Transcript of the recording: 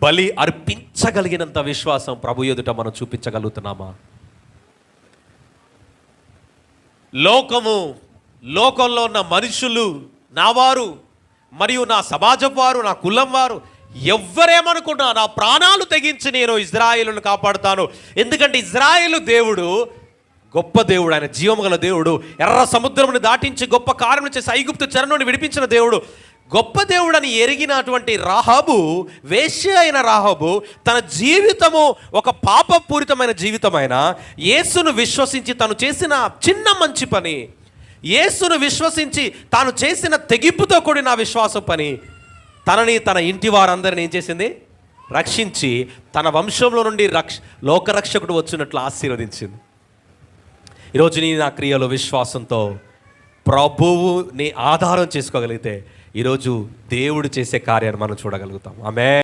బలి అర్పించగలిగినంత విశ్వాసం ప్రభు ఎదుట మనం చూపించగలుగుతున్నామా? లోకంలో ఉన్న మనుషులు, నా వారు మరియు నా సమాజం వారు, నా కులం వారు ఎవ్వరేమనుకున్నా నా ప్రాణాలు తెగించి నేను ఇజ్రాయేలును కాపాడుతాను. ఎందుకంటే ఇజ్రాయేలు దేవుడు గొప్ప దేవుడు, ఆయన జీవముగల దేవుడు. ఎర్ర సముద్రమును దాటించి గొప్ప కార్యము చేసి ఐగుప్తు చెర నుండి విడిపించిన దేవుడు, గొప్ప దేవుడని ఎరిగినటువంటి రాహాబు, వేశ్య అయిన రాహాబు, తన జీవితము ఒక పాపపూరితమైన జీవితమైన యేసును విశ్వసించి తను చేసిన చిన్న మంచి పని, యేసును విశ్వసించి తాను చేసిన తెగింపుతో కూడిన విశ్వాసం పని తనని తన ఇంటి వారందరిని ఏం చేసింది? రక్షించి తన వంశంలో నుండి లోకరక్షకుడు వచ్చినట్లు ఆశీర్వదించింది. ఈరోజు నీ నా క్రియలో విశ్వాసంతో ప్రభువుని ఆధారం చేసుకోగలిగితే ఈరోజు దేవుడు చేసే కార్యాన్ని మనం చూడగలుగుతాం. ఆమేన్.